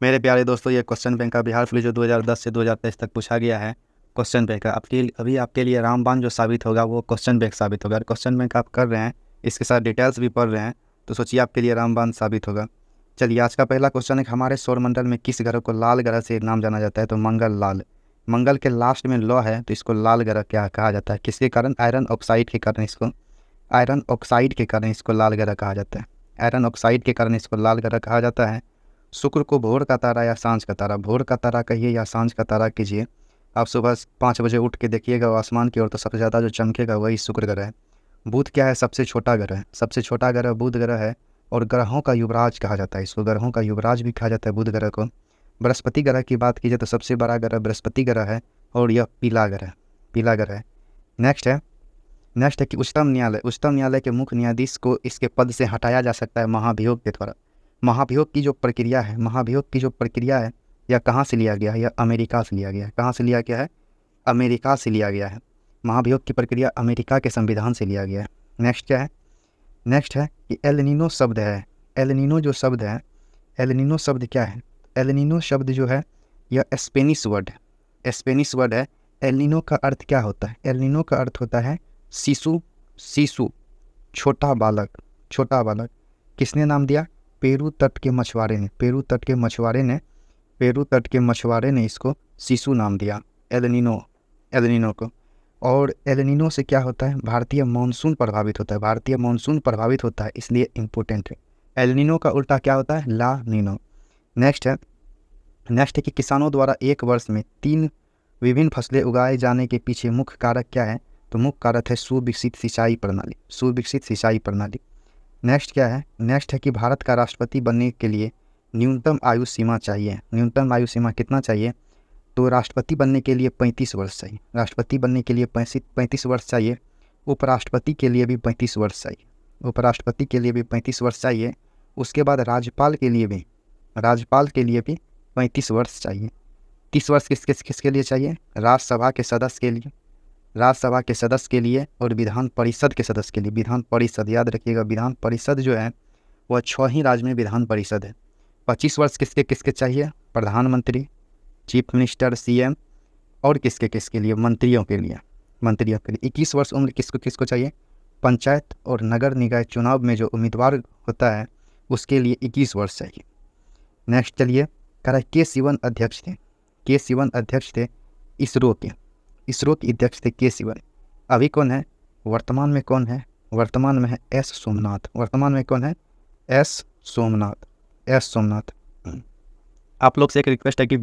मेरे प्यारे दोस्तों, ये क्वेश्चन बैंक का बिहार पुलिस जो 2010 से 2023 तक पूछा गया है क्वेश्चन बैंक का अभी आपके लिए रामबाण जो साबित होगा वो क्वेश्चन बैंक साबित होगा। क्वेश्चन बैंक आप कर रहे हैं, इसके साथ डिटेल्स भी पढ़ रहे हैं, तो सोचिए आपके लिए रामबाण साबित होगा। चलिए, आज का पहला क्वेश्चन है, हमारे सौरमंडल में किस ग्रह को लाल ग्रह से नाम जाना जाता है? तो मंगल लाल। मंगल के लास्ट में लौ है तो इसको लाल ग्रह क्या कहा जाता है? किसके कारण? आयरन ऑक्साइड के कारण इसको लाल ग्रह कहा जाता है। आयरन ऑक्साइड के कारण इसको लाल ग्रह कहा जाता है। शुक्र को भोर का तारा या सांझ का तारा? भोर का तारा कहिए या सांझ का तारा कीजिए, आप सुबह 5 बजे उठ के देखिएगा आसमान की ओर, तो सबसे ज़्यादा जो चमकेगा वही शुक्र ग्रह है। बुध क्या है? सबसे छोटा ग्रह है। सबसे छोटा ग्रह बुध ग्रह है और ग्रहों का युवराज कहा जाता है इसको। ग्रहों का युवराज भी कहा जाता है बुध ग्रह को। बृहस्पति ग्रह की बात कीजिए तो सबसे बड़ा ग्रह बृहस्पति ग्रह है और यह पीला ग्रह है। नेक्स्ट है कि उच्चतम न्यायालय के मुख्य न्यायाधीश को इसके पद से हटाया जा सकता है महाभियोग के द्वारा। महाभियोग की जो प्रक्रिया है यह कहाँ से लिया गया है? यह अमेरिका से लिया गया है। कहाँ से लिया गया है? अमेरिका से लिया गया है। महाभियोग की प्रक्रिया अमेरिका के संविधान से लिया गया है। नेक्स्ट क्या है? नेक्स्ट है कि एल नीनो शब्द क्या है? एल नीनो शब्द जो है यह स्पेनिश वर्ड है। एल नीनो का अर्थ क्या होता है? एल नीनो का अर्थ होता है शिशु, छोटा बालक। किसने नाम दिया? पेरू तट के मछुआरे ने इसको शिशु नाम दिया, एल नीनो को। और एल नीनो से क्या होता है? भारतीय मानसून प्रभावित होता है, इसलिए इम्पोर्टेंट है। एल नीनो का उल्टा क्या होता है? ला नीनो। नेक्स्ट है कि किसानों द्वारा एक वर्ष में 3 विभिन्न फसलें उगाए जाने के पीछे मुख्य कारक क्या है? तो मुख्य कारक है सुविकसित सिंचाई प्रणाली। नेक्स्ट क्या है? नेक्स्ट है कि भारत का राष्ट्रपति बनने के लिए न्यूनतम आयु सीमा चाहिए। न्यूनतम आयु सीमा कितना चाहिए? तो राष्ट्रपति बनने के लिए 35 वर्ष चाहिए। 35 वर्ष चाहिए। उपराष्ट्रपति के लिए भी 35 वर्ष चाहिए। उसके बाद राज्यपाल के लिए भी 35 वर्ष चाहिए। 30 वर्ष किसके लिए चाहिए? राज्यसभा के सदस्य के लिए और विधान परिषद के सदस्य के लिए। विधान परिषद याद रखिएगा, विधान परिषद जो है वह 6 ही राज्य में विधान परिषद है। 25 वर्ष किसके चाहिए? प्रधानमंत्री, चीफ मिनिस्टर, सीएम और किसके लिए? मंत्रियों के लिए। 21 वर्ष उम्र किसको चाहिए? पंचायत और नगर निकाय चुनाव में जो उम्मीदवार होता है उसके लिए 21 वर्ष चाहिए। नेक्स्ट चलिए, कह रहा है के सिवन अध्यक्ष थे इसरो के अध्यक्ष थे के सिवन। अभी कौन है? वर्तमान में कौन है? वर्तमान में है एस सोमनाथ। वर्तमान में कौन है? एस सोमनाथ। आप लोग से एक रिक्वेस्ट है कि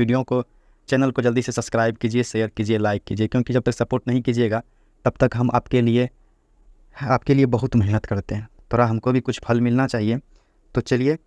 चैनल को जल्दी से सब्सक्राइब कीजिए, शेयर कीजिए, लाइक कीजिए, क्योंकि जब तक सपोर्ट नहीं कीजिएगा तब तक हम आपके लिए बहुत मेहनत करते हैं, थोड़ा हमको भी कुछ फल मिलना चाहिए। तो चलिए,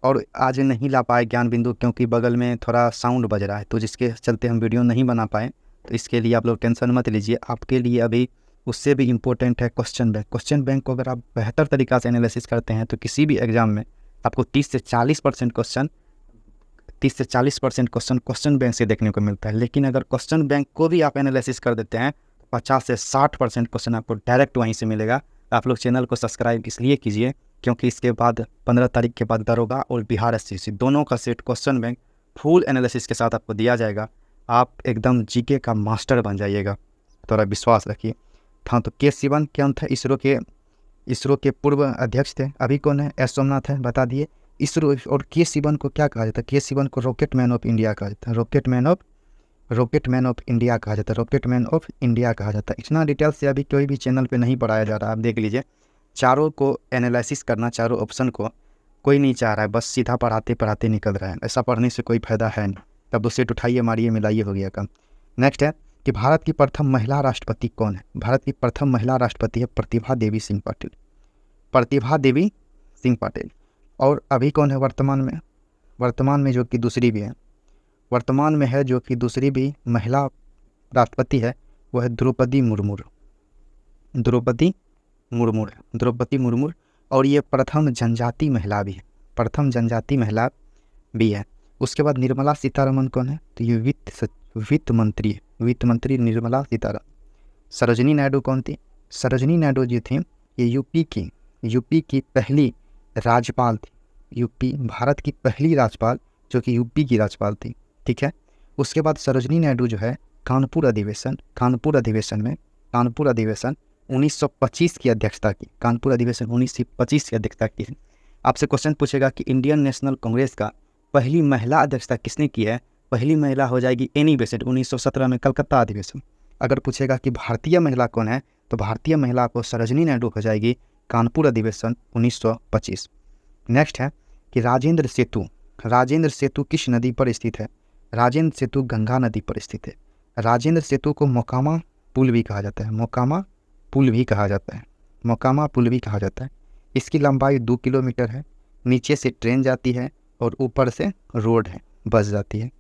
और आज नहीं ला पाए ज्ञान बिंदु क्योंकि बगल में थोड़ा साउंड बज रहा है, तो जिसके चलते हम वीडियो नहीं बना पाए, तो इसके लिए आप लोग टेंशन मत लीजिए। आपके लिए अभी उससे भी इम्पोर्टेंट है क्वेश्चन बैंक को अगर आप बेहतर तरीक़ा से एनालिसिस करते हैं तो किसी भी एग्ज़ाम में आपको 30 से 40% क्वेश्चन बैंक से देखने को मिलता है। लेकिन अगर क्वेश्चन बैंक को भी आप एनालिसिस कर देते हैं तो 50 से 60% क्वेश्चन आपको डायरेक्ट वहीं से मिलेगा। आप लोग चैनल को सब्सक्राइब इसलिए कीजिए क्योंकि इसके बाद 15 तारीख के बाद दरोगा और बिहार एसएससी दोनों का set question bank full analysis के साथ आपको दिया जाएगा। आप एकदम जीके का मास्टर बन जाइएगा, थोड़ा विश्वास रखिए। हाँ, तो के सिवन कौन था? इसरो के पूर्व अध्यक्ष थे। अभी कौन है? एस सोमनाथ है, बता दिए। इसरो और के सिवन को क्या कहा जाता है? के सिवन को रॉकेट मैन ऑफ इंडिया कहा जाता है। रॉकेट मैन ऑफ इंडिया कहा जाता है। इतना डिटेल से अभी कोई भी चैनल पे नहीं पढ़ाया जा रहा, आप देख लीजिए। चारों को एनालिसिस करना, चारों ऑप्शन को कोई नहीं चाह रहा है, बस सीधा पढ़ाते निकल रहा है। ऐसा पढ़ने से कोई फ़ायदा है नहीं, तब दूसरे उठाइए, मारिए, मिलाइए, हो गया काम। नेक्स्ट है कि भारत की प्रथम महिला राष्ट्रपति कौन है? भारत की प्रथम महिला राष्ट्रपति है प्रतिभा देवी सिंह पाटिल। और अभी कौन है वर्तमान में जो कि दूसरी भी है? वर्तमान में है जो कि दूसरी भी महिला राष्ट्रपति है, वो है द्रौपदी मुर्मू। और ये प्रथम जनजाति महिला भी है। उसके बाद निर्मला सीतारमण कौन है? तो ये वित्त मंत्री निर्मला सीतारमण। सरोजिनी नायडू कौन थी? सरोजिनी नायडू जी थी ये यूपी की पहली राज्यपाल थी। भारत की पहली राज्यपाल जो कि यूपी की राज्यपाल थी, ठीक है। उसके बाद सरोजिनी नायडू जो है कानपुर अधिवेशन 1925 की अध्यक्षता की, कानपुर अधिवेशन 1925 की अध्यक्षता की। आपसे क्वेश्चन पूछेगा कि इंडियन नेशनल कांग्रेस का पहली महिला अध्यक्षता किसने की है, पहली महिला हो जाएगी एनी बेसेंट 1917 में कलकत्ता अधिवेशन। अगर पूछेगा कि भारतीय महिला कौन है, तो भारतीय महिला को सरोजिनी नायडू हो जाएगी कानपुर अधिवेशन 1925। नेक्स्ट है कि राजेंद्र सेतु किस नदी पर स्थित है, राजेंद्र सेतु गंगा नदी पर स्थित है। राजेंद्र सेतु को मोकामा पुल भी कहा जाता है, मोकामा पुल भी कहा जाता है, मोकामा पुल भी कहा जाता है। इसकी लंबाई 2 किलोमीटर है, नीचे से ट्रेन जाती है और ऊपर से रोड है, बस जाती है।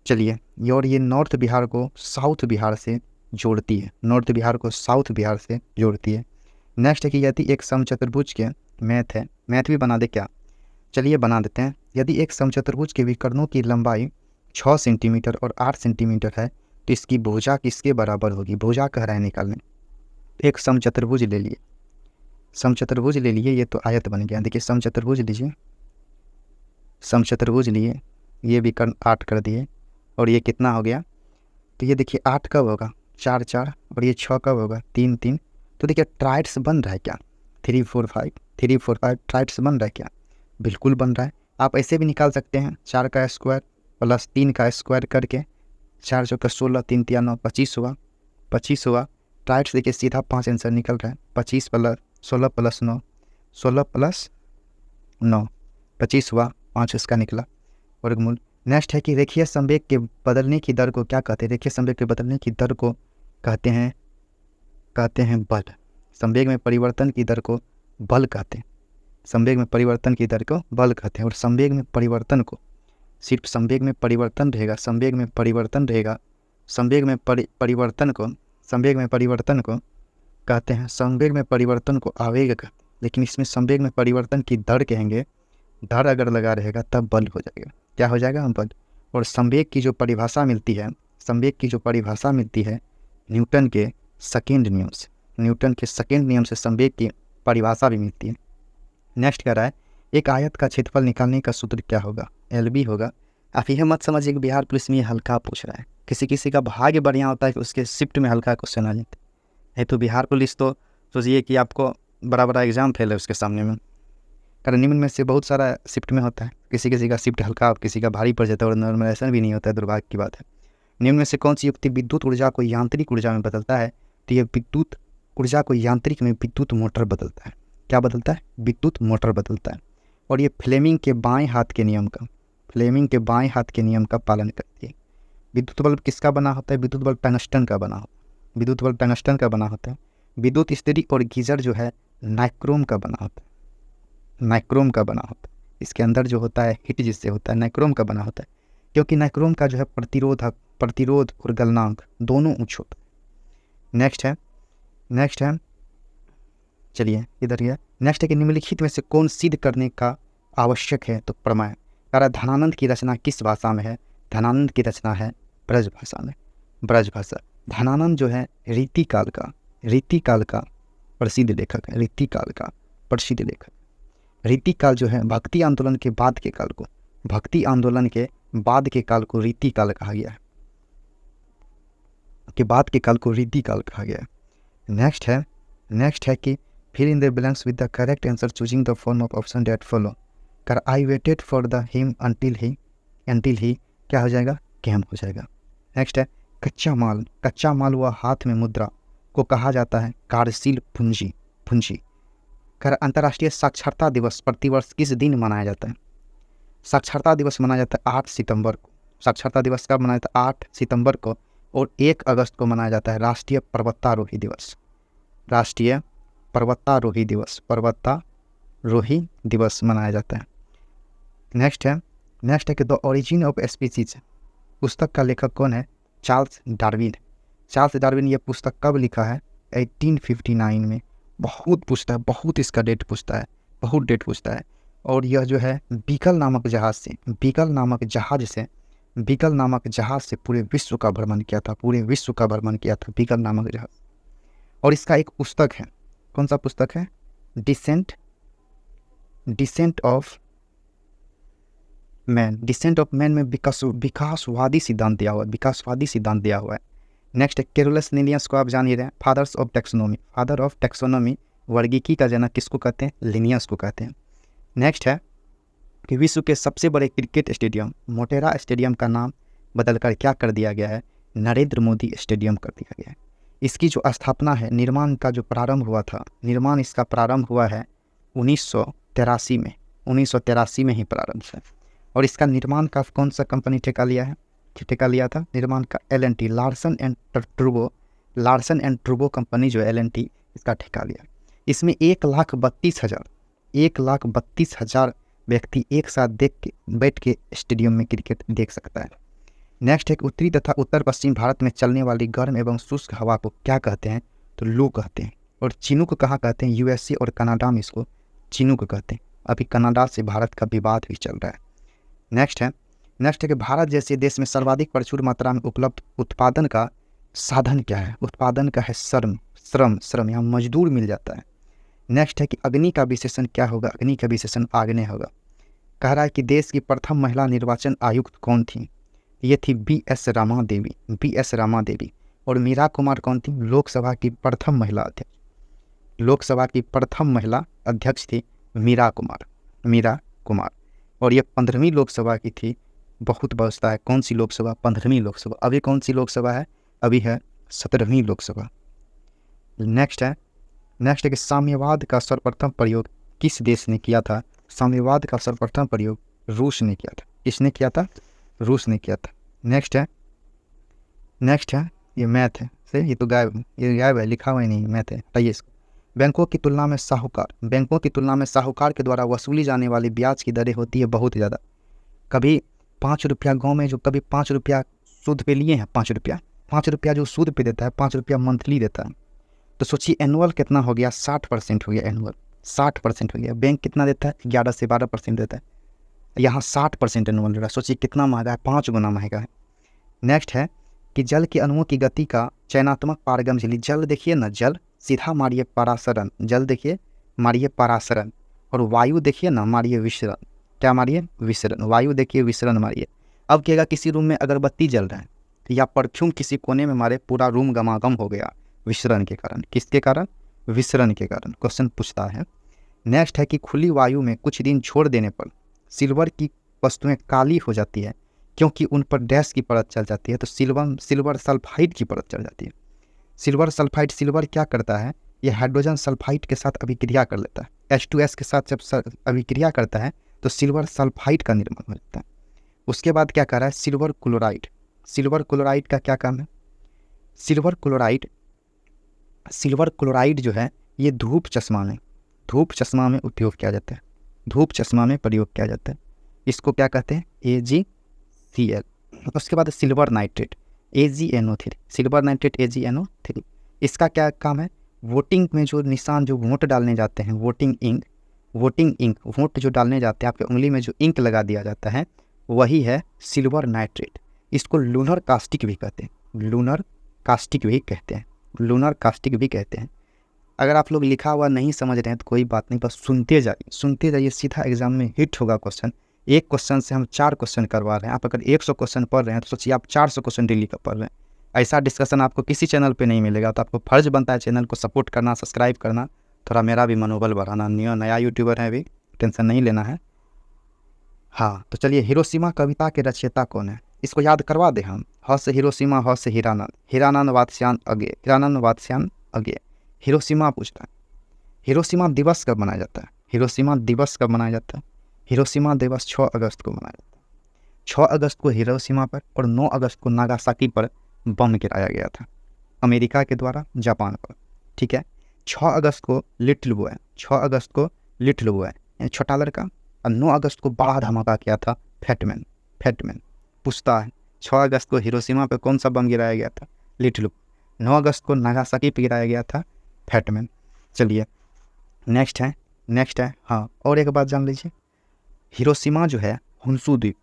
चलिए, और ये नॉर्थ बिहार को साउथ बिहार से जोड़ती है, नॉर्थ बिहार को साउथ बिहार से जोड़ती है। नेक्स्ट है कि यदि एक समचतुर्भुज के मैथ है, मैथ भी बना दे क्या, चलिए बना देते हैं। यदि एक समचतुर्भुज के विकर्णों की लंबाई 6 सेंटीमीटर और 8 सेंटीमीटर है तो इसकी भुजा किसके बराबर होगी, भुजा कह रहा है निकालने। एक समचतुर्भुज ले लिए, समचतुर्भुज ले लिए, ये तो आयत बन गया। देखिए समचतुर्भुज लीजिए, समचतुर्भुज लिए, ये विकर्ण 8 कर दिए और ये कितना हो गया, तो ये देखिए 8 कब होगा, 4 4, और ये 6 कब होगा, 3 3। तो देखिए ट्राइड्स बन रहा है क्या, 3 4 5, 3 4 5 ट्राइड्स बन रहा है क्या, बिल्कुल बन रहा है। आप ऐसे भी निकाल सकते हैं, 4 का स्क्वायर प्लस 3 का स्क्वायर करके, 4 चौका 16, 3 3 9, 25 हुआ, 25 हुआ। ट्राइड्स देखिए सीधा 5 आंसर निकल रहा है, 25 प्लस 16 प्लस 9, 16 प्लस 9, 25 हुआ, 5 इसका निकला वर्गमूल। नेक्स्ट है कि रेखीय संवेग के बदलने की दर को क्या कहते हैं, रेखीय संवेग के बदलने की दर को कहते हैं बल। संवेग में परिवर्तन की दर को बल कहते हैं, संवेग में परिवर्तन की दर को बल कहते हैं। और संवेग में परिवर्तन को, सिर्फ संवेग में परिवर्तन रहेगा, संवेग में परिवर्तन रहेगा, संवेग में परिवर्तन को, संवेग में परिवर्तन को कहते हैं, संवेग में परिवर्तन को आवेग कहते हैं, लेकिन इसमें संवेग में परिवर्तन की दर कहेंगे, दर अगर लगा रहेगा तब बल हो जाएगा, क्या हो जाएगा, बल। और संवेग की जो परिभाषा मिलती है, संवेग की जो परिभाषा मिलती है न्यूटन के सेकेंड नियम से, न्यूटन के सेकेंड नियम से संवेग की परिभाषा भी मिलती है। नेक्स्ट कह रहा है एक आयत का क्षेत्रफल निकालने का सूत्र क्या होगा, LB होगा। आप यह मत समझिए कि बिहार पुलिस में ये हल्का पूछ रहा है, किसी किसी का भाग्य बढ़िया होता है कि उसके शिफ्ट में हल्का क्वेश्चन आ जाते हैं। तो बिहार पुलिस तो सोचिए कि आपको बड़ा बड़ा एग्जाम फेल है उसके सामने में, कारण निम्न में से बहुत सारा शिफ्ट में होता है, किसी किसी का शिफ्ट हल्का किसी का भारी पड़ जाता है और नॉर्मलाइजेशन भी नहीं होता है, दुर्भाग्य की बात है। निम्न में से कौन सी युक्ति विद्युत ऊर्जा को यांत्रिक ऊर्जा में बदलता है, तो ये विद्युत ऊर्जा को यांत्रिक में विद्युत मोटर बदलता है, क्या बदलता है, विद्युत मोटर बदलता है। और ये फ्लेमिंग के बाएं हाथ के नियम का, फ्लेमिंग के बाएं हाथ के नियम का पालन करती है। विद्युत बल्ब किसका बना होता है, विद्युत बल्ब टंगस्टन का बना होता है, विद्युत बल्ब टंगस्टन का बना होता है। विद्युत इस्त्री और गीजर जो है नाइक्रोम का बना होता है, नाइक्रोम का बना होता है। इसके अंदर जो होता है हिट जिससे होता है नाइक्रोम का बना होता है, क्योंकि नाइक्रोम का जो है प्रतिरोध और गलनांक दोनों उच्च होता है। नेक्स्ट है चलिए इधर गया। नेक्स्ट है कि निम्नलिखित में से कौन सिद्ध करने का आवश्यक है, तो प्रमेय। कारण धनानंद की रचना किस भाषा में है, धनानंद की रचना है ब्रज भाषा में, ब्रज भाषा। धनानंद जो है रीतिकाल का प्रसिद्ध लेखक है, रीतिकाल का प्रसिद्ध लेखक। रीतिकाल जो है भक्ति आंदोलन के बाद के काल को, भक्ति आंदोलन के बाद के काल को रीतिकाल कहा गया है, के बाद के काल को रीतिकाल कहा गया है। नेक्स्ट है कि fill in the blanks with the correct answer choosing the form of option that follow। कर I waited for the him until he क्या हो जाएगा, came हो जाएगा। नेक्स्ट है कच्चा माल व हाथ में मुद्रा को कहा जाता है कार्यशील पूंजी। कर अंतर्राष्ट्रीय साक्षरता दिवस प्रतिवर्ष किस दिन मनाया जाता है, साक्षरता दिवस मनाया जाता है 8 सितंबर को। साक्षरता दिवस कब मनाया जाता है, 8 सितंबर को। और 1 अगस्त को मनाया जाता है राष्ट्रीय पर्वतारोही दिवस, राष्ट्रीय पर्वतारोही दिवस मनाया जाता है। नेक्स्ट है कि द ओरिजिन ऑफ स्पीसीज पुस्तक का लेखक कौन है, चार्ल्स डार्विन। ये पुस्तक कब लिखा है, 1859 में। बहुत पूछता है, बहुत इसका डेट पूछता है, बहुत डेट पूछता है। और यह जो है बीगल नामक जहाज से पूरे विश्व का भ्रमण किया था, बीगल नामक जहाज। और इसका एक पुस्तक है, कौन सा पुस्तक है, descent of man, descent of man में विकासवादी सिद्धांत दिया हुआ है, विकासवादी सिद्धांत दिया हुआ है। नेक्स्ट है कैरोलस लिनियस को आप जान ही रहे हैं, fathers of taxonomy, father of taxonomy, वर्गीकी का जनक किसको कहते हैं? लिनियस को कहते हैं। नेक्स्ट है कि विश्व के सबसे बड़े क्रिकेट स्टेडियम मोटेरा स्टेडियम का नाम बदलकर क्या कर दिया गया है? नरेंद्र मोदी स्टेडियम कर दिया गया है। इसकी जो स्थापना है, निर्माण का जो प्रारंभ हुआ था, निर्माण इसका प्रारंभ हुआ है 1983 में, 1983 में ही प्रारंभ है। और इसका निर्माण का कौन सा कंपनी ठेका लिया है? ठेका लिया था निर्माण का L&T, लार्सन एंड ट्रूबो कंपनी जो है L&T, इसका ठेका लिया। इसमें 1,32,000 व्यक्ति एक साथ बैठ के स्टेडियम में क्रिकेट देख सकता है। नेक्स्ट है उत्तरी तथा उत्तर पश्चिम भारत में चलने वाली गर्म एवं शुष्क हवा को क्या कहते हैं? तो लू कहते हैं। और चिनूक कहाँ कहते हैं? USA और कनाडा में इसको चिनूक कहते हैं। अभी कनाडा से भारत का विवाद भी चल रहा है। नेक्स्ट है कि भारत जैसे देश में सर्वाधिक प्रचुर मात्रा में उपलब्ध उत्पादन का साधन क्या है? उत्पादन का है श्रम, यहाँ मजदूर मिल जाता है। नेक्स्ट है कि अग्नि का विशेषण क्या होगा? अग्नि का विशेषण आग्नेय होगा। कह रहा है कि देश की प्रथम महिला निर्वाचन आयुक्त कौन थी? ये थी B.S. रामा देवी। और मीरा कुमार कौन थी? लोकसभा की प्रथम महिला अध्यक्ष थी मीरा कुमार। और ये 15वीं लोकसभा की थी। बहुत बचता है, कौन सी लोकसभा? 15वीं लोकसभा। अभी कौन सी लोकसभा है? अभी है 17वीं लोकसभा। नेक्स्ट है कि साम्यवाद का सर्वप्रथम प्रयोग किस देश ने किया था? साम्यवाद का सर्वप्रथम प्रयोग रूस ने किया था। किसने किया था? रूस ने किया था। नेक्स्ट है ये मैथ है, सही, ये तो गायब है, लिखा हुआ ही नहीं, मैथ है, बताइए इसको। बैंकों की तुलना में साहूकार के द्वारा वसूली जाने वाली ब्याज की दरें होती है बहुत ज़्यादा। कभी 5 रुपया गाँव में जो कभी 5 रुपया सूद पे लिए हैं, 5 रुपया जो सूद पे देता है, 5 रुपया मंथली देता है। तो सोचिए एनुअल कितना हो गया? 60% हो गया। एनुअल 60% हो गया। बैंक कितना देता है? 11 से 12% देता है। यहाँ 60% एनुअल दे रहा है। सोचिए कितना महंगा है, 5 गुना महंगा है। नेक्स्ट है कि जल के अणुओं की गति का चयनात्मक पारगम झिल्ली। जल देखिए ना, जल सीधा मारिए परासरण, जल देखिए मारिए परासरण, और वायु देखिए ना मारिए विसरण। क्या मारिए? विसरण। वायु देखिए विसरण मारिए। अब कहेगा किसी रूम में अगरबत्ती जल रहा है या परफ्यूम किसी कोने में मारे, पूरा रूम गमागम हो गया विसरण के कारण। किसके कारण? विसरण के कारण। क्वेश्चन पूछता है। नेक्स्ट है कि खुली वायु में कुछ दिन छोड़ देने पर सिल्वर की वस्तुएं काली हो जाती है क्योंकि उन पर डैश की परत चल जाती है। तो सिल्वर सल्फाइड की परत चल जाती है। सिल्वर क्या करता है? ये हाइड्रोजन सल्फाइड के साथ अभिक्रिया कर लेता है। H2S के साथ जब अभिक्रिया करता है तो सिल्वर सल्फाइड का निर्माण हो जाता है। उसके बाद क्या कर रहा है? सिल्वर क्लोराइड का क्या काम है? सिल्वर क्लोराइड जो है ये धूप चश्मा में उपयोग किया जाता है, धूप चश्मा में प्रयोग किया जाता है। इसको क्या कहते हैं? AgCl। उसके बाद silver nitrate AgNO3, silver nitrate AgNO3। इसका क्या काम है? वोटिंग में जो निशान, जो वोट डालने जाते हैं, वोटिंग इंक, वोट जो डालने जाते हैं, आपके उंगली में जो इंक लगा दिया जाता है, वही है सिल्वर नाइट्रेट। इसको लूनर कास्टिक भी कहते हैं। अगर आप लोग लिखा हुआ नहीं समझ रहे हैं तो कोई बात नहीं, बस सुनते जाइए, सीधा एग्जाम में हिट होगा क्वेश्चन। एक क्वेश्चन से हम 4 क्वेश्चन करवा रहे हैं। आप अगर 100 क्वेश्चन पढ़ रहे हैं तो सोचिए आप 400 क्वेश्चन डेली का पढ़ रहे हैं। ऐसा डिस्कशन आपको किसी चैनल पे नहीं मिलेगा। तो आपको फर्ज बनता है चैनल को सपोर्ट करना, सब्सक्राइब करना, थोड़ा मेरा भी मनोबल बढ़ाना। नया यूट्यूबर है, अभी टेंशन नहीं लेना है। हाँ, तो चलिए, हिरोशिमा कविता के रचयिता कौन है? इसको याद करवा दे हम। ह से हिरोशिमा, ह से हीरानंद वात्स्यायन अगे। हिरोशिमा पूछता है। हिरोशिमा दिवस कब मनाया जाता है? हिरोशिमा दिवस 6 अगस्त को मनाया जाता है। 6 अगस्त को हिरोशिमा पर और 9 अगस्त को नागासाकी पर बम गिराया गया था अमेरिका के द्वारा जापान पर। ठीक है। 6 अगस्त को लिटिल बॉय यानी छोटा लड़का, और 9 अगस्त को बड़ा धमाका किया था फैटमैन। पूछता है 6 अगस्त को हिरोशिमा पर कौन सा बम गिराया गया था? लिटिल। 9 अगस्त को नागासाकी पर गिराया गया था फैटमैन। चलिए नेक्स्ट है हाँ, और एक बात जान लीजिए, हिरोशिमा जो है होन्शु द्वीप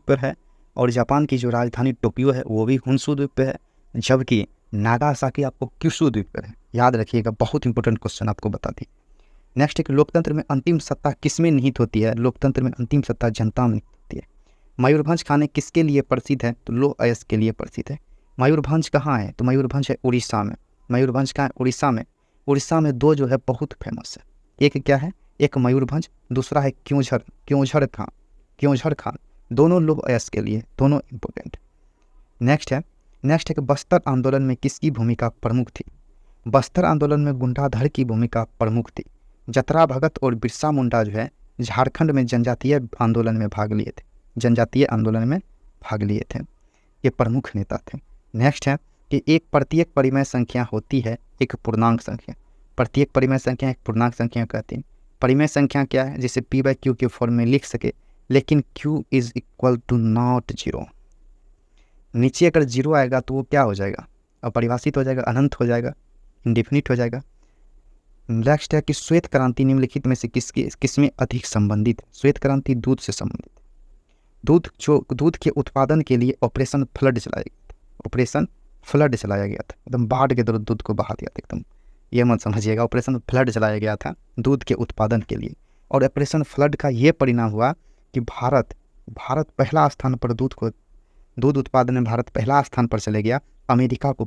पर है, और जापान की जो राजधानी टोक्यो है वो भी होन्शु द्वीप पर है, जबकि नागासाकी आपको क्यूशु द्वीप पर है। याद रखिएगा, बहुत इंपॉर्टेंट क्वेश्चन आपको बता दी। नेक्स्ट है कि लोकतंत्र में अंतिम सत्ता किसमें निहित होती है? लोकतंत्र में अंतिम सत्ता जनता में निहित होती है। मयूरभंज खाने किसके लिए प्रसिद्ध है? तो लौह अयस्क के लिए प्रसिद्ध है। मयूरभंज कहाँ है? तो मयूरभंज है उड़ीसा में। मयूरभंज कहाँ है? उड़ीसा में। उड़ीसा में दो जो है बहुत फेमस है, एक क्या है? एक मयूरभंज, दूसरा है क्योंझर खान। दोनों लौह अयस्क के लिए, दोनों इंपॉर्टेंट। नेक्स्ट है कि बस्तर आंदोलन में किसकी भूमिका प्रमुख थी? बस्तर आंदोलन में गुंडाधर की भूमिका प्रमुख थी। जतरा भगत और बिरसा मुंडा जो है झारखंड में जनजातीय आंदोलन में भाग लिए थे, ये प्रमुख नेता थे। नेक्स्ट है कि एक प्रत्येक परिमेय संख्या होती है एक पूर्णांक संख्या। प्रत्येक परिमेय संख्या एक पूर्णांक संख्या कहते हैं। परिमेय संख्या क्या है? जिसे P/Q के फॉर्म में लिख सके, लेकिन Q is equal to not 0। नीचे अगर 0 आएगा तो वो क्या हो जाएगा? अपरिभाषित हो जाएगा, अनंत हो जाएगा, इंडेफिनिट हो जाएगा। नेक्स्ट है कि श्वेत क्रांति निम्नलिखित में से किसमें अधिक संबंधित है? श्वेत क्रांति दूध से संबंधित है। दूध के उत्पादन के लिए ऑपरेशन फ्लड चलाया गया था। एकदम बाढ़ के दौरान दूध को बहा दिया था एकदम, ये मत समझिएगा। ऑपरेशन फ्लड चलाया गया था दूध के उत्पादन के लिए, और ऑपरेशन फ्लड का ये परिणाम हुआ कि भारत पहला स्थान पर दूध उत्पादन में भारत पहला स्थान पर चले गया, अमेरिका को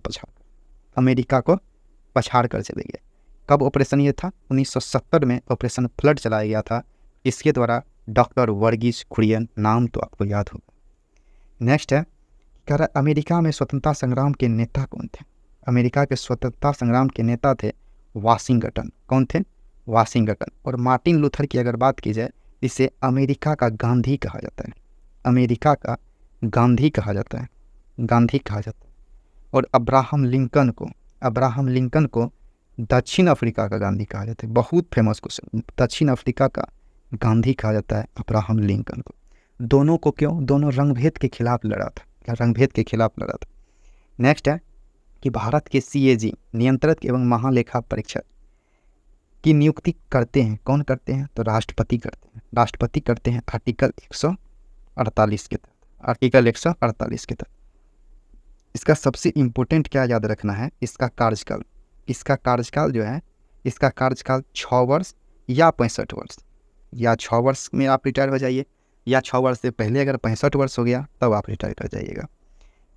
पछाड़ कर चले गया। कब ऑपरेशन ये था? 1970 में ऑपरेशन फ्लड चलाया गया था। इसके द्वारा डॉक्टर वर्गीस कुरियन, नाम तो आपको याद होगा। नेक्स्ट है कि अमेरिका में स्वतंत्रता संग्राम के नेता कौन थे? अमेरिका के स्वतंत्रता संग्राम के नेता थे वाशिंगटन। कौन थे? वाशिंगटन। और मार्टिन लूथर की अगर बात की जाए, इसे अमेरिका का गांधी कहा जाता है। अमेरिका का गांधी कहा जाता है। और अब्राहम लिंकन को दक्षिण अफ्रीका का गांधी कहा जाता है। बहुत फेमस क्वेश्चन, दक्षिण अफ्रीका का गांधी कहा जाता है अब्राहम लिंकन को। दोनों को क्यों? दोनों रंगभेद के खिलाफ लड़ा था। नेक्स्ट है कि भारत के CAG नियंत्रक एवं महालेखा परीक्षक की नियुक्ति करते हैं, कौन करते हैं? तो राष्ट्रपति करते हैं आर्टिकल 148 के तहत। इसका सबसे इम्पोर्टेंट क्या याद रखना है? इसका कार्यकाल जो है, इसका कार्यकाल 6 वर्ष या 65 वर्ष, या 6 वर्ष में आप रिटायर हो जाइए, या 6 वर्ष से पहले अगर 65 वर्ष हो गया तब आप रिटायर कर जाइएगा।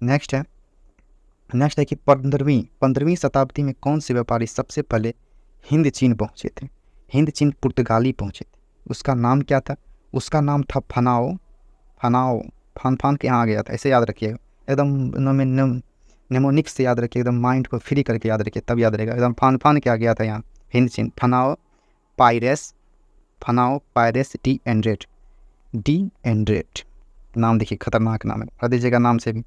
नेक्स्ट है कि 15वीं शताब्दी में कौन से व्यापारी सबसे पहले हिंद चीन पहुँचे थे? हिंद चीन पुर्तगाली पहुँचे थे। उसका नाम क्या था? उसका नाम था फनाओ। फान के यहाँ आ गया था, ऐसे याद रखिएगा एकदम नेमोनिक्स से याद रखिए, एकदम माइंड को फ्री करके याद रखिए, तब याद रहेगा। एकदम फान के आ गया था यहाँ हिंद चीन। फनाओ पायरेस डी एंड्रेट, नाम देखिए खतरनाक नाम है, पढ़ दीजिएगा नाम से भी।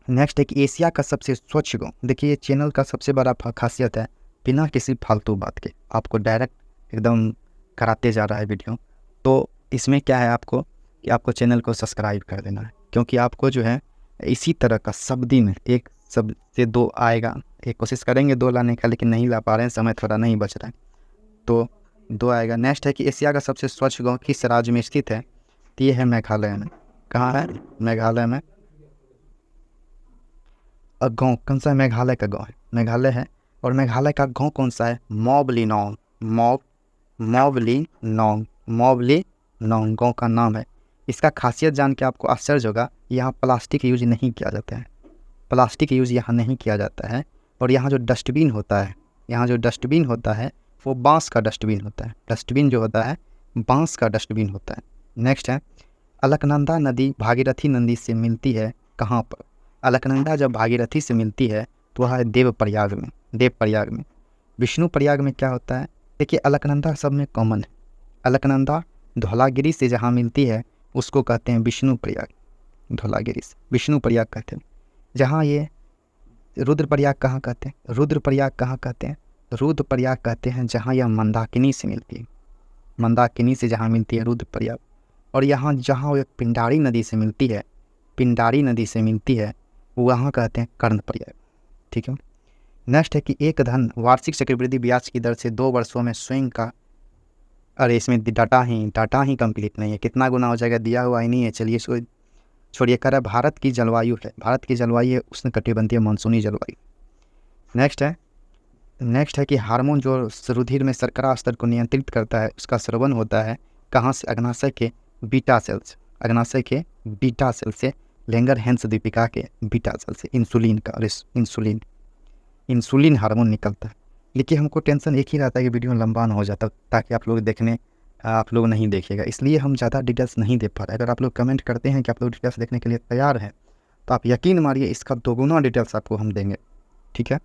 नेक्स्ट है कि एशिया का सबसे स्वच्छ गाँव। देखिए ये चैनल का सबसे बड़ा खासियत है, बिना किसी फालतू बात के आपको डायरेक्ट एकदम कराते जा रहा है वीडियो। तो इसमें क्या है आपको कि आपको चैनल को सब्सक्राइब कर देना है, क्योंकि आपको जो है इसी तरह का सब दिन एक सब से 2 आएगा। एक कोशिश करेंगे 2 लाने का, लेकिन नहीं ला पा रहे हैं, समय थोड़ा नहीं बच रहा है, तो 2 आएगा। नेक्स्ट है कि एशिया का सबसे स्वच्छ गांव किस राज्य में स्थित है? तो ये है मेघालय में। कहाँ है? मेघालय में। गाँव कौन सा है? मेघालय का गाँव है, मेघालय है। और मेघालय का गाँव कौन सा है? मॉबलिनोंग गाँव का नाम है। इसका खासियत जान के आपको आश्चर्य होगा, यहाँ प्लास्टिक यूज नहीं किया जाता है। और यहाँ जो डस्टबिन होता है वो बांस का डस्टबिन होता है। डस्टबिन जो होता है बांस का डस्टबिन होता है। नेक्स्ट है अलकनंदा नदी भागीरथी नदी से मिलती है कहाँ पर? अलकनंदा जब भागीरथी से मिलती है तो वह है देवप्रयाग में। विष्णु प्रयाग में क्या होता है? देखिए अलकनंदा सब में कॉमन है। अलकनंदा धौलागिरी से जहाँ मिलती है उसको कहते हैं विष्णु प्रयाग। धौलागिरी से विष्णु प्रयाग कहते हैं। जहाँ ये रुद्रप्रयाग कहाँ कहते हैं? रुद्रप्रयाग कहते हैं जहाँ यह मंदाकिनी से मिलती है। मंदाकिनी से जहाँ मिलती है रुद्रप्रयाग। और यहाँ जहाँ ये पिंडारी नदी से मिलती है वहाँ कहते हैं कर्णप्रयाग। ठीक है। नेक्स्ट है कि एक धन वार्षिक चक्रवृद्धि ब्याज की दर से 2 वर्षों में स्वयं का, अरे इसमें डाटा ही कंप्लीट नहीं है, कितना गुना हो जाएगा दिया हुआ ही नहीं है। चलिए इसको छोड़िए। कर है भारत की जलवायु है उष्णकटिबंधीय मानसूनी जलवायु। नेक्स्ट है नेक्स्ट है कि हार्मोन जो रुधिर में शर्करा स्तर को नियंत्रित करता है उसका स्रवण होता है कहाँ से? अग्नाशय के बीटा सेल्स, अग्नाशय के बीटा सेल से, लैंगरहैंस दीपिका के बीटा सेल से इंसुलिन का, इंसुलिन हार्मोन निकलता है। लेकिन हमको टेंशन एक ही रहता है कि वीडियो लंबा ना हो जाता ताकि आप लोग नहीं देखिएगा, इसलिए हम ज़्यादा डिटेल्स नहीं दे पा रहे। अगर आप लोग कमेंट करते हैं कि आप लोग डिटेल्स देखने के लिए तैयार हैं तो आप यकीन मानिए इसका दोगुना डिटेल्स आपको हम देंगे, ठीक है।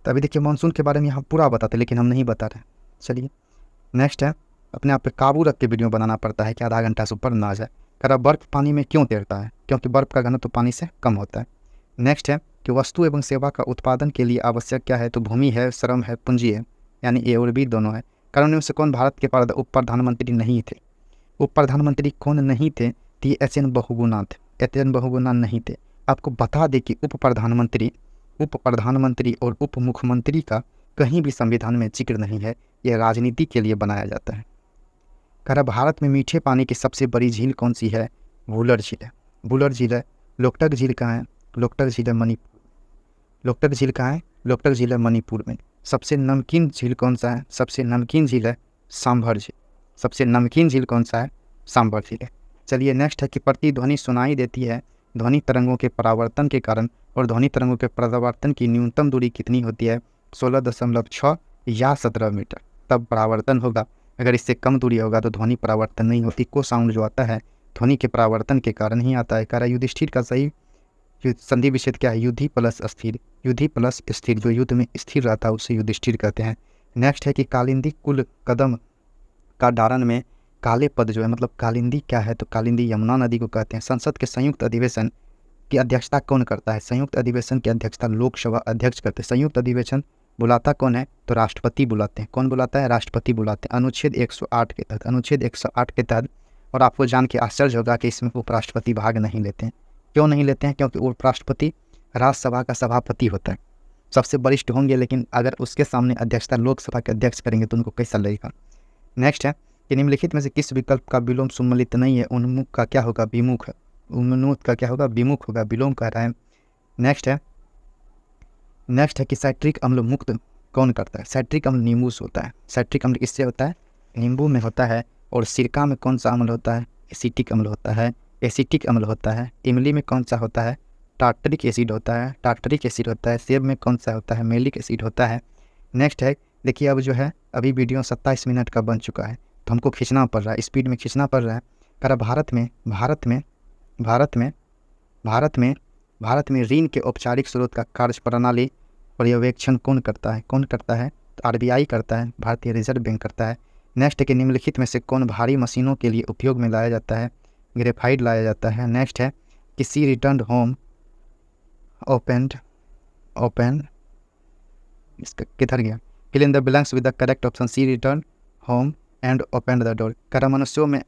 तो अभी देखिए मानसून के बारे में यहाँ पूरा बताते लेकिन हम नहीं बता रहे। चलिए नेक्स्ट है, अपने आप पे काबू रख के वीडियो बनाना पड़ता है कि आधा घंटा से ऊपर ना आ जाए। करा बर्फ़ पानी में क्यों तैरता है? क्योंकि बर्फ़ का घनत्व तो पानी से कम होता है। नेक्स्ट है कि वस्तु एवं सेवा का उत्पादन के लिए आवश्यक क्या है? तो भूमि है, श्रम है, पूंजी है, यानी ए और बी दोनों है। कारण में से कौन भारत के उप प्रधानमंत्री नहीं थे? उप प्रधानमंत्री कौन नहीं थे? एच एन बहुगुणा नहीं थे। आपको बता दें कि उप प्रधानमंत्री और उप मुख्यमंत्री का कहीं भी संविधान में जिक्र नहीं है, यह राजनीति के लिए बनाया जाता है। कह रहा भारत में मीठे पानी की सबसे बड़ी झील कौन सी है? वुलर झील है, वुलर झील है। लोकटक झील कहाँ है? लोकटक झील है मणिपुर। लोकटक झील कहाँ है? लोकटक झील है मणिपुर में। सबसे नमकीन झील कौन सा है? सबसे नमकीन झील है सांभर झील। सबसे नमकीन झील कौन सा है? सांभर झील है। चलिए नेक्स्ट है कि प्रतिध्वनि सुनाई देती है ध्वनि तरंगों के परावर्तन के कारण, और ध्वनि तरंगों के परावर्तन की न्यूनतम दूरी कितनी होती है? 16.6 या 17 मीटर, तब परावर्तन होगा। अगर इससे कम दूरी होगा तो ध्वनि परावर्तन नहीं होती। इको साउंड जो आता है ध्वनि के परावर्तन के कारण ही आता है। कह रहा युधिष्ठिर का सही संधि विच्छेद क्या है? युद्धि प्लस स्थिर, युद्धि प्लस स्थिर, जो युद्ध में स्थिर रहता है उसे युधिष्ठिर कहते हैं। नेक्स्ट है कि कालिंदी कुल कदम का डारण में काले पद जो है, मतलब कालिंदी क्या है? तो कालिंदी यमुना नदी को कहते हैं। संसद के संयुक्त अधिवेशन की अध्यक्षता कौन करता है? संयुक्त अधिवेशन की अध्यक्षता लोकसभा अध्यक्ष करते हैं। संयुक्त अधिवेशन बुलाता कौन है? तो राष्ट्रपति बुलाते हैं। कौन बुलाता है? राष्ट्रपति बुलाते हैं। अनुच्छेद 108 के तहत, अनुच्छेद 108 के तहत। और आपको जान के आश्चर्य होगा कि इसमें उपराष्ट्रपति भाग नहीं लेते हैं। क्यों नहीं लेते हैं? क्योंकि उपराष्ट्रपति राज्यसभा का सभापति होता है, सबसे वरिष्ठ होंगे, लेकिन अगर उसके सामने अध्यक्षता लोकसभा के अध्यक्ष करेंगे तो उनको कैसा लगेगा। नेक्स्ट है कि निम्नलिखित में से किस विकल्प का विलोम सम्मिलित नहीं है? उन्मुख का क्या होगा? विमुख। उन्मुख का क्या होगा? विमुख होगा, विलोम कह रहा है। नेक्स्ट है कि साइट्रिक अम्ल मुक्त कौन करता है? साइट्रिक अम्ल नींबू से होता है। साइट्रिक अम्ल किससे होता है? नींबू में होता है। और सिरका में कौन सा अम्ल होता है? एसिटिक अम्ल होता है। एसिटिक अम्ल होता है। इमली में कौन सा होता है? टार्टरिक एसिड होता है। टार्टरिक एसिड होता है। सेब में कौन सा होता है? मेलिक एसिड होता है। नेक्स्ट है, देखिए अब जो है अभी वीडियो 27 मिनट का बन चुका है तो हमको खींचना पड़ रहा है, स्पीड में खींचना पड़ रहा है। कह रहा भारत में ऋण के औपचारिक स्रोत का कार्य प्रणाली पर्यवेक्षण कौन करता है? कौन करता है? तो RBI करता है, भारतीय रिजर्व बैंक करता है। नेक्स्ट है कि निम्नलिखित में से कौन भारी मशीनों के लिए उपयोग में लाया जाता है? ग्रेफाइट लाया जाता है। नेक्स्ट है कि सी रिटर्न होम ओपन इसका किधर गया? Fill in the blanks with the correct option. C return home and open the door. करा मनुष्यों में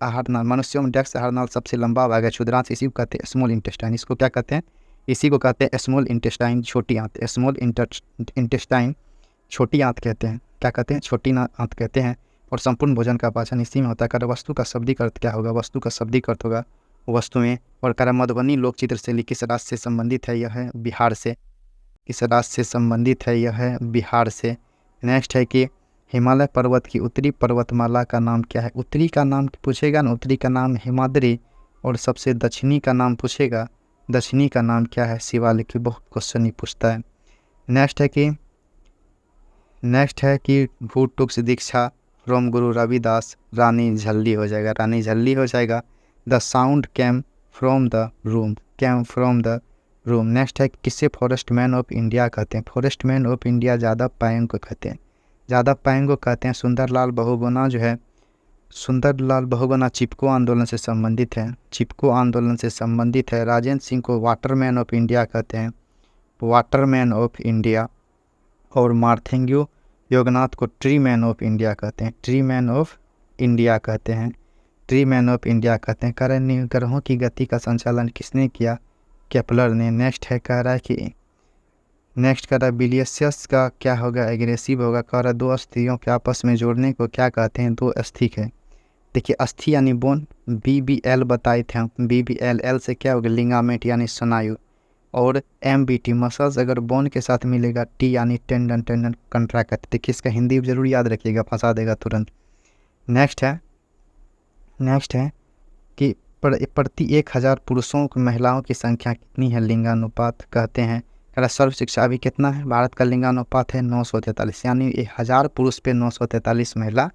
डेक्स आहार नाल सबसे लंबा भाग है क्षुद्रांत, इसी को कहते हैं स्मॉल इंटेस्टाइन। इसको क्या कहते हैं? इसी को कहते हैं स्मॉल इंटेस्टाइन, छोटी आंत। स्मॉल इंटेस्टाइन छोटी आंत कहते हैं। क्या कहते हैं? छोटी आंत कहते हैं। और संपूर्ण भोजन का पाचन इसी में होता है। करा वस्तु का शाब्दिक अर्थ क्या होगा? वस्तु का शाब्दिक अर्थ होगा वस्तुएं। और करा मधुबनी लोकचित्र शैली किस राज्य से संबंधित है? यह है बिहार से। किस राज्य से संबंधित है? यह है बिहार से। नेक्स्ट है कि हिमालय पर्वत की उत्तरी पर्वतमाला का नाम क्या है? उत्तरी का नाम पूछेगा ना, उत्तरी का नाम हिमाद्री। और सबसे दक्षिणी का नाम पूछेगा, दक्षिणी का नाम क्या है? शिवालिक। की बहुत क्वेश्चन ही पूछता है। नेक्स्ट है कि भूटुक्स दीक्षा फ्रॉम गुरु रविदास, रानी झल्ली हो जाएगा, रानी झल्ली हो जाएगा। The sound came from the room. Next है किसे फॉरेस्ट मैन ऑफ इंडिया कहते हैं? फॉरेस्ट मैन ऑफ इंडिया ज़्यादा पायंग को कहते हैं, ज़्यादा पायंग को कहते हैं। सुंदरलाल बहुगुणा जो है, सुंदरलाल बहुगुणा चिपको आंदोलन से संबंधित है, चिपको आंदोलन से संबंधित है। राजेंद्र सिंह को वाटरमैन ऑफ इंडिया कहते हैं, वाटरमैन ऑफ इंडिया। और मार्थेंग्यू योगनाथ को ट्री मैन ऑफ इंडिया कहते हैं, ट्री मैन ऑफ इंडिया कहते हैं, ट्री मैन ऑफ इंडिया कहते हैं। कारण ग्रहों की गति का संचालन किसने किया? केपलर ने। नेक्स्ट है कह रहा है कि नेक्स्ट कह रहा है बिलियसियस का क्या होगा? एग्रेसिव होगा। कह रहा है दो अस्थियों के आपस में जोड़ने को क्या कहते हैं? दो अस्थि है। देखिए अस्थि यानी बोन, BBL बताए थे हम। BBL, L से क्या होगा? लिंगामेंट यानी स्नायु। और MBT मसल्स अगर बोन के साथ मिलेगा, T यानी टेंडन, टेंडन कंट्रैक्ट करते। देखिए इसका हिंदी जरूर याद रखिएगा, फंसा देगा तुरंत। नेक्स्ट है कि प्रति 1000 पुरुषों की महिलाओं की संख्या कितनी है, लिंगानुपात कहते हैं। कह सर्व शिक्षा अभी कितना है, भारत का लिंगानुपात है 943, यानी 1000 पुरुष पे 943 महिला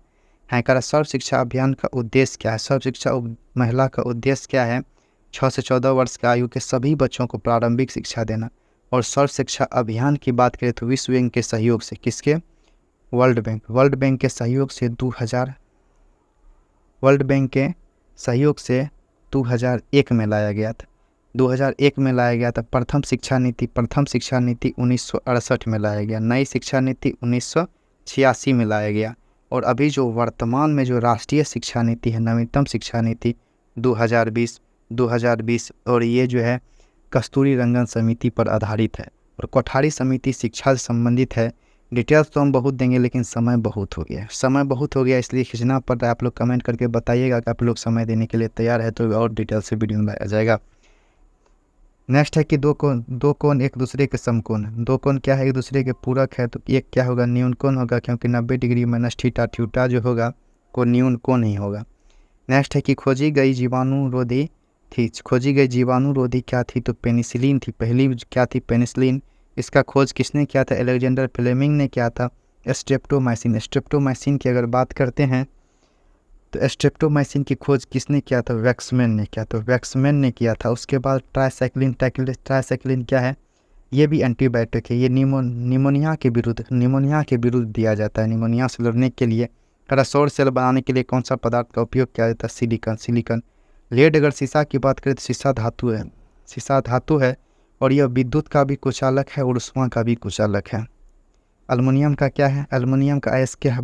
है। कह सर्व शिक्षा अभियान का उद्देश्य क्या है, सर्व शिक्षा महिला का उद्देश्य क्या है, 6 से 14 वर्ष की आयु के सभी बच्चों को प्रारंभिक शिक्षा देना। और सर्व शिक्षा अभियान की बात करें तो विश्व बैंक के सहयोग से, किसके, वर्ल्ड बैंक के सहयोग से 2001 में लाया गया था। 2001 में लाया गया था। प्रथम शिक्षा नीति 1968 में लाया गया। नई शिक्षा नीति 1986 में लाया गया। और अभी जो वर्तमान में जो राष्ट्रीय शिक्षा नीति है, नवीनतम शिक्षा नीति 2020 और ये जो है कस्तूरी रंगन समिति पर आधारित है। और कोठारी समिति शिक्षा से संबंधित है। डिटेल्स तो हम बहुत देंगे लेकिन समय बहुत हो गया, इसलिए खींचना पड़ रहा है। आप लोग कमेंट करके बताइएगा कि आप लोग समय देने के लिए तैयार है तो और डिटेल से वीडियो में लाया जाएगा। नेक्स्ट है कि दो कोण एक दूसरे के समकोण। दो कोण क्या है, एक दूसरे के पूरक है, तो एक क्या होगा, न्यून कोण होगा, क्योंकि 90 डिग्री माइनस थीटा जो होगा वो न्यून कोण ही होगा। नेक्स्ट है कि खोजी गई जीवाणुरोधी क्या थी, तो पेनिसिलिन थी। पहली क्या थी, पेनिसिलिन। इसका खोज किसने किया था, अलेक्जेंडर फ्लेमिंग ने किया था। स्ट्रेप्टोमाइसिन की अगर बात करते हैं तो स्ट्रेप्टोमाइसिन की खोज किसने किया था, वैक्समैन ने किया था। उसके बाद ट्राइसाइक्लिन क्या है, ये भी एंटीबायोटिक है। ये निमोनिया के विरुद्ध दिया जाता है। निमोनिया से लड़ने के लिए। सौर सेल बनाने के लिए कौन सा पदार्थ का उपयोग किया जाता है, सिलिकॉन। लेड अगर शीशा की बात करें तो शीशा धातु है और यह विद्युत का भी कुचालक है और उष्मा का भी कुचालक है। एल्युमिनियम का क्या है, एल्युमिनियम का अयस्क क्या है,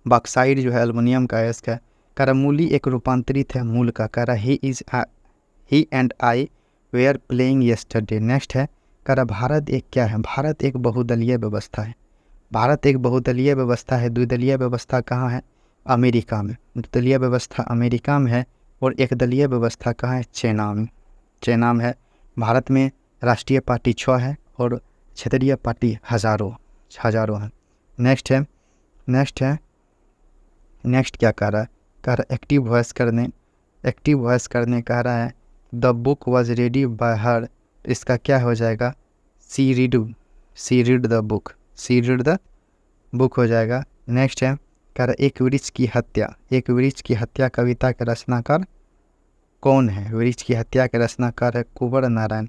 बॉक्साइड जो है एल्युमिनियम का अयस्क है। मूली एक रूपांतरित है मूल का। He and I were playing yesterday. Next है भारत एक क्या है, भारत एक बहुदलीय व्यवस्था है। द्विदलीय व्यवस्था कहाँ है, अमेरिका में। द्विदलीय व्यवस्था अमेरिका में है और एक दलीय व्यवस्था कहाँ है, चाइना में है। भारत में राष्ट्रीय पार्टी 6 है और क्षेत्रीय पार्टी हजारों है। नेक्स्ट क्या कह रहा है, एक्टिव वॉइस करने कह रहा है। The book was ready bye हर, इसका क्या हो जाएगा, सी रीड द बुक हो जाएगा। नेक्स्ट है एक वृक्ष की हत्या कविता के रचनाकार कौन है, वृक्ष की हत्या के रचनाकार है कुंवर नारायण।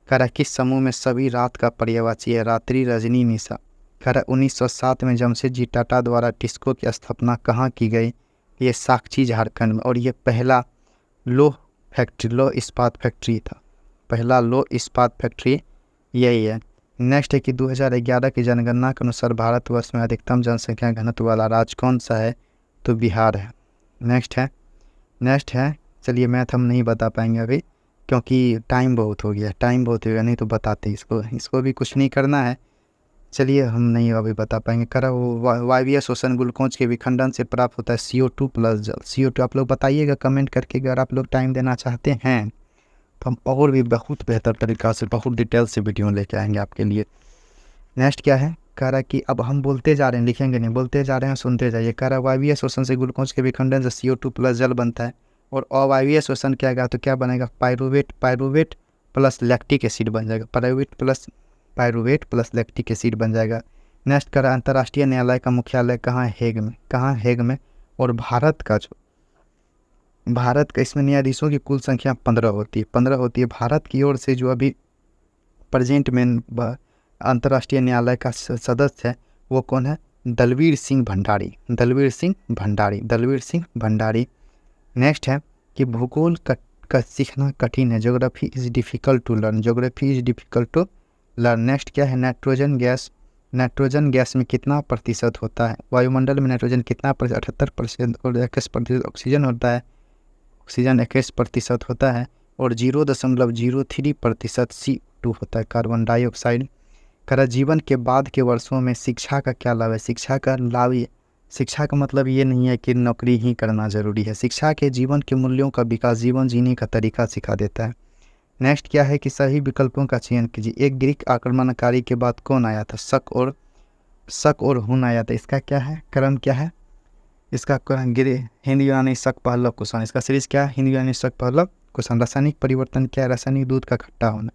किस समूह में सभी रात का पर्यायवाची है, रात्रि, रजनी, निशा। 1907 में जमशेदजी टाटा द्वारा टिस्को की स्थापना कहाँ की गई, ये साक्षी झारखंड में। और ये पहला लौह इस्पात फैक्ट्री था, पहला लौह इस्पात फैक्ट्री यही है। नेक्स्ट है कि 2011 की जनगणना के अनुसार भारतवर्ष में अधिकतम जनसंख्या घनत्व वाला राज्य कौन सा है, तो बिहार है। नेक्स्ट है चलिए मैथ हम नहीं बता पाएंगे अभी क्योंकि टाइम बहुत हो गया, नहीं तो बताते इसको भी कुछ नहीं करना है। चलिए हम नहीं अभी बता पाएंगे। वायवीय शोषण ग्लूकोज के विखंडन से प्राप्त होता है CO2 प्लस जल। CO2 आप लोग बताइएगा कमेंट करके, अगर आप लोग टाइम देना चाहते हैं तो हम और भी बहुत बेहतर तरीक़ा से बहुत डिटेल से वीडियो लेके आएंगे आपके लिए। नेक्स्ट क्या है, कि अब हम बोलते जा रहे हैं, लिखेंगे नहीं, बोलते जा रहे हैं, सुनते जाइए। वायवीय शोषण से ग्लूकोज के विखंडन से CO2 प्लस जल बनता है। और अवायवीय शोषण क्या गया तो क्या बनेगा, पायरुवेट प्लस लैक्टिक एसिड बन जाएगा। पायरुवेट प्लस लैक्टिक एसिड बन जाएगा। नेक्स्ट अंतर्राष्ट्रीय न्यायालय का मुख्यालय कहाँ है, हेग में। और भारत का इसमें न्यायाधीशों की कुल संख्या 15 होती है। भारत की ओर से जो अभी प्रेजेंट में अंतर्राष्ट्रीय न्यायालय का सदस्य है वो कौन है, दलवीर सिंह भंडारी। नेक्स्ट है कि भूगोल का सीखना कठिन है, geography is difficult to learn. Next क्या है, नाइट्रोजन गैस में कितना प्रतिशत होता है, वायुमंडल में नाइट्रोजन कितना 78% और 21% ऑक्सीजन होता है, ऑक्सीजन 21% होता है। और 0.03% CO2 होता है, कार्बन डाइऑक्साइड। जीवन के बाद के वर्षों में शिक्षा का क्या लाभ है, शिक्षा का मतलब ये नहीं है कि नौकरी ही करना ज़रूरी है। शिक्षा के जीवन के मूल्यों का विकास, जीवन जीने का तरीका सिखा देता है। नेक्स्ट क्या है कि सही विकल्पों का चयन कीजिए। एक ग्रीक आक्रमणकारी के बाद कौन आया था? शक और हुन आया था। इसका क्या है क्रम, क्या है इसका क्रम? हिंद यूनानी शक पहलव कुषाण। इसका सीरीज क्या है? हिंद यूनानी शक पहलव कुषाण। रासायनिक परिवर्तन क्या है? रासायनिक दूध का खट्टा होना।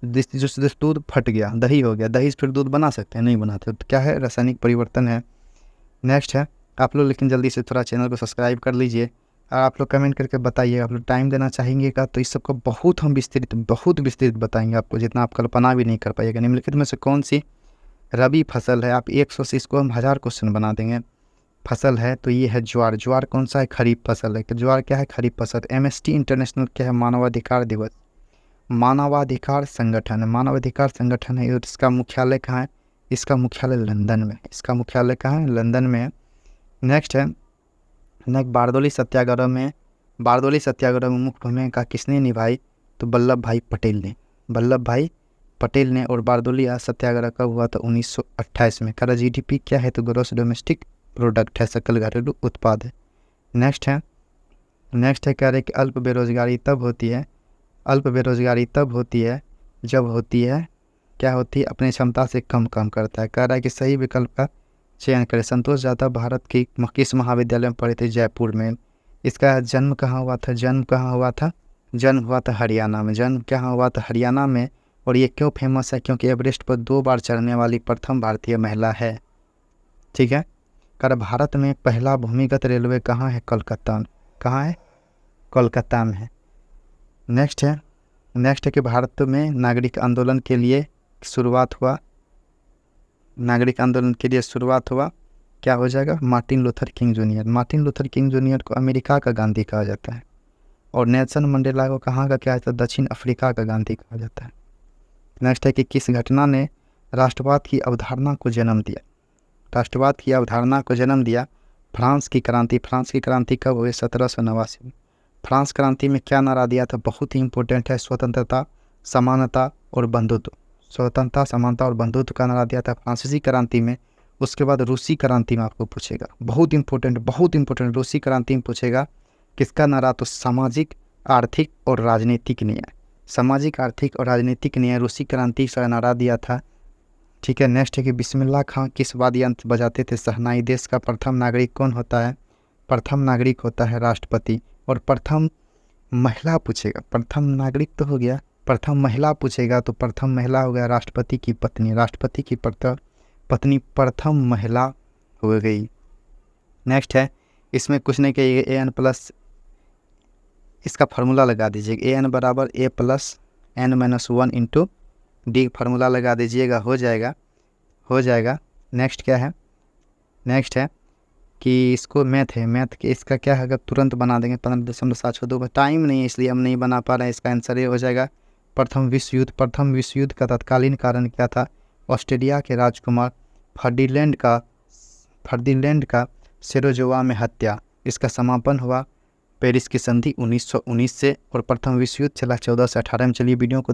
जो दूध फट गया दही हो गया, दही से फिर दूध बना सकते हैं? नहीं बनाते। तो क्या है? रासायनिक परिवर्तन है। नेक्स्ट है आप लोग, लेकिन जल्दी से थोड़ा चैनल को सब्सक्राइब कर लीजिए और आप लोग कमेंट करके बताइए आप लोग टाइम देना चाहेंगे का, तो इस सब को बहुत हम बहुत विस्तृत बताएंगे आपको, जितना आप कल्पना भी नहीं कर पाइएगा। निम्नलिखित में से कौन सी रबी फसल है? आप 100 से इसको हम 1000 क्वेश्चन बना देंगे। फसल है तो ये है ज्वार। ज्वार कौन सा है? खरीफ फसल है। ज्वार क्या है? खरीफ फसल। एमएसटी इंटरनेशनल क्या है? मानवाधिकार दिवस। मानवाधिकार संगठन है, मानवाधिकार संगठन है। और इसका मुख्यालय कहाँ है? इसका मुख्यालय लंदन में। इसका मुख्यालय कहाँ है? लंदन में है। नेक्स्ट है बारदोली सत्याग्रह में मुख्य भूमिका किसने निभाई? तो वल्लभ भाई पटेल ने। वल्लभ भाई पटेल ने। और बारदोली सत्याग्रह कब हुआ था? 1928 में। का जीडीपी क्या है? तो ग्रॉस डोमेस्टिक प्रोडक्ट है, सकल घरेलू उत्पाद है। नेक्स्ट है कह रहे कि अल्प बेरोजगारी तब होती है जब होती है क्या होती है? अपनी क्षमता से कम काम करता है। कह रहा है कि सही विकल्प का चयन करें। संतोष जाधव भारत की किस महाविद्यालय में पढ़े थे? जयपुर में। इसका जन्म कहाँ हुआ था? जन्म हुआ था हरियाणा में। जन्म कहाँ हुआ था? हरियाणा में। और ये क्यों फेमस है? क्योंकि एवरेस्ट पर 2 बार चढ़ने वाली प्रथम भारतीय महिला है। ठीक है। कर भारत में पहला भूमिगत रेलवे कहाँ है? कोलकाता में। कहाँ है? कोलकाता में है। नेक्स्ट है कि भारत में नागरिक आंदोलन के लिए शुरुआत हुआ क्या हो जाएगा? Martin Luther king junior. Martin Luther king junior को अमेरिका का गांधी कहा जाता है। और नेल्सन मंडेला को कहाँ का क्या है? दक्षिण अफ्रीका का गांधी कहा जाता है। नेक्स्ट है कि किस घटना ने राष्ट्रवाद की अवधारणा को जन्म दिया? फ्रांस की क्रांति कब हुई? 1789 में। फ्रांस क्रांति में क्या नारा दिया था? बहुत ही इंपॉर्टेंट है, स्वतंत्रता, समानता और बंधुत्व। स्वतंत्रता, समानता और बंधुत्व का नारा दिया था फ्रांसीसी क्रांति में। उसके बाद रूसी क्रांति में आपको पूछेगा, बहुत इंपॉर्टेंट रूसी क्रांति में पूछेगा किसका नारा? तो सामाजिक, आर्थिक और राजनीतिक न्याय रूसी क्रांति का नारा दिया था। ठीक है। नेक्स्ट है कि बिस्मिल्लाह खां किस वाद्य यंत्र बजाते थे? शहनाई। देश का प्रथम नागरिक कौन होता है? प्रथम नागरिक होता है राष्ट्रपति। और प्रथम महिला पूछेगा, प्रथम नागरिक तो हो गया, प्रथम महिला पूछेगा तो प्रथम महिला हो गया राष्ट्रपति की पत्नी। राष्ट्रपति की पत्नी प्रथम महिला हो गई। नेक्स्ट है इसमें कुछ नहीं कहिए, AN+ इसका फार्मूला लगा दीजिएगा। AN बराबर A+N-1 इंटू D फार्मूला लगा दीजिएगा, हो जाएगा। नेक्स्ट क्या है? नेक्स्ट है कि इसको मैथ के इसका क्या है? अगर तुरंत बना देंगे 15.762। टाइम नहीं है इसलिए हम नहीं बना पा रहे हैं। इसका आंसर ये हो जाएगा प्रथम विश्व युद्ध का तत्कालीन कारण क्या था? ऑस्ट्रेलिया के राजकुमार फर्डिनैंड का सेरोजोवा में हत्या। इसका समापन हुआ पेरिस की संधि 1919 से। और प्रथम विश्व युद्ध चला 14 से 18 में। चलिए वीडियो को